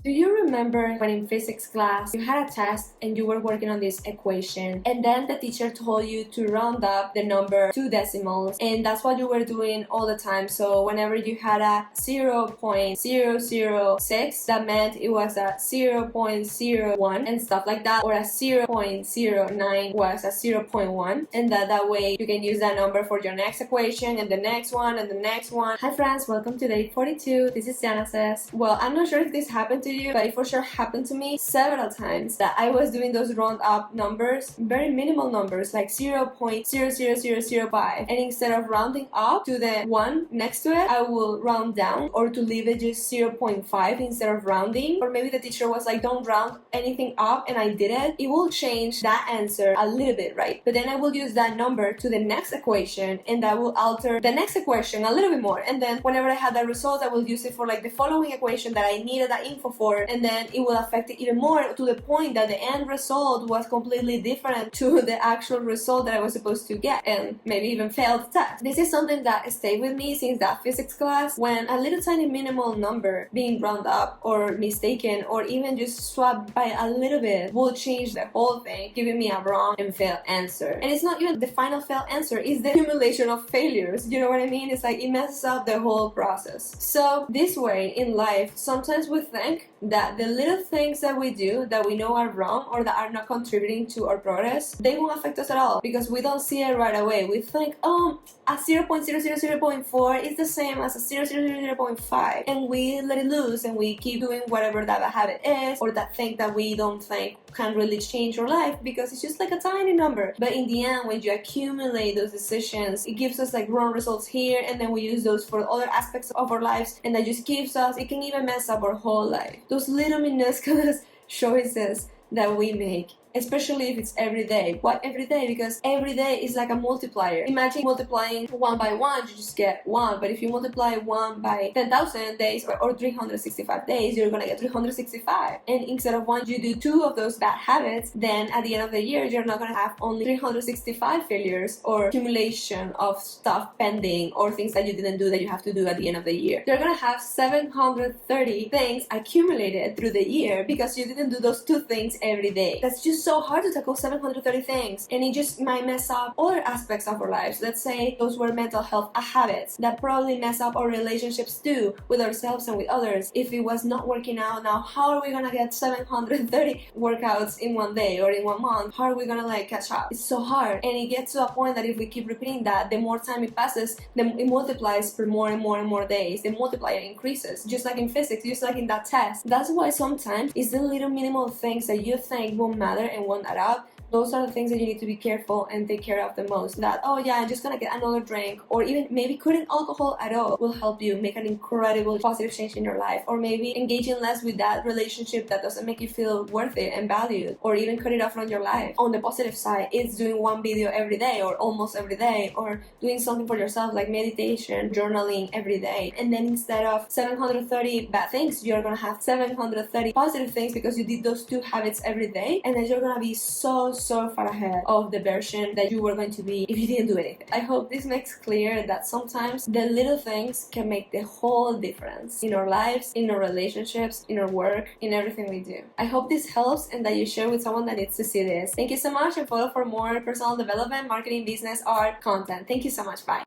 Do you remember when in physics class you had a test and you were working on this equation and then the teacher told you to round up the number 2 decimals and that's what you were doing all the time? So whenever you had a 0.006, that meant it was a 0.01 and stuff like that, or a 0.09 was a 0.1, and that way you can use that number for your next equation and the next one and the next one. Hi friends, welcome to day 42. This is Jana Says. Well, I'm not sure if this happened to you, but it for sure happened to me several times that I was doing those round up numbers, very minimal numbers like 0.00005, and instead of rounding up to the one next to it, I will round down, or to leave it just 0.5 instead of rounding. Or maybe the teacher was like, don't round anything up, and I did it. It will change that answer a little bit, right? But then I will use that number to the next equation, and that will alter the next equation a little bit more. And then whenever I have that result, I will use it for like the following equation that I needed that info for, and then it will affect it even more to the point that the end result was completely different to the actual result that I was supposed to get, and maybe even failed the test. This is something that stayed with me since that physics class, when a little tiny minimal number being rounded up or mistaken or even just swapped by a little bit will change the whole thing, giving me a wrong and failed answer. And it's not even the final failed answer, it's the accumulation of failures. You know what I mean? It's like it messes up the whole process. So this way in life, sometimes we think that the little things that we do that we know are wrong or that are not contributing to our progress, they won't affect us at all because we don't see it right away. We think, oh, a 0.000.4 is the same as a 0.000.5, and we let it loose and we keep doing whatever that habit is or that thing that we don't think can really change your life because it's just like a tiny number. But in the end, when you accumulate those decisions, it gives us like wrong results here, and then we use those for other aspects of our lives, and that just gives us, it can even mess up our whole life. Those little minuscule choices that we make, especially if it's every day. Why every day? Because every day is like a multiplier. Imagine multiplying 1 by 1, you just get 1. But if you multiply 1 by 10,000 days or 365 days, you're gonna get 365. And instead of 1, you do 2 of those bad habits, then at the end of the year, you're not gonna have only 365 failures or accumulation of stuff pending or things that you didn't do that you have to do at the end of the year. You're gonna have 730 things accumulated through the year because you didn't do those 2 things every day. That's just so hard to tackle 730 things, and it just might mess up other aspects of our lives. Let's say those were mental health habits that probably mess up our relationships too, with ourselves and with others. If it was not working out, now how are we gonna get 730 workouts in one day or in 1 month? How are we gonna like catch up? It's so hard, and it gets to a point that if we keep repeating that, the more time it passes, it multiplies for more and more and more days. The multiplier increases, just like in physics, just like in that test. That's why sometimes it's the little minimal things that you think won't matter and won't add up. Those are the things that you need to be careful and take care of the most. That, oh yeah, I'm just gonna get another drink, or even maybe cutting alcohol at all will help you make an incredible positive change in your life. Or maybe engaging less with that relationship that doesn't make you feel worth it and valued, or even cut it off from your life. On the positive side, it's doing 1 video every day or almost every day, or doing something for yourself like meditation, journaling every day. And then instead of 730 bad things, you're gonna have 730 positive things because you did those 2 habits every day, and then you're gonna be so far ahead of the version that you were going to be if you didn't do anything. I hope this makes clear that sometimes the little things can make the whole difference in our lives, in our relationships, in our work, in everything we do. I hope this helps and that you share with someone that needs to see this. Thank you so much, and follow for more personal development, marketing, business, art content. Thank you so much. Bye.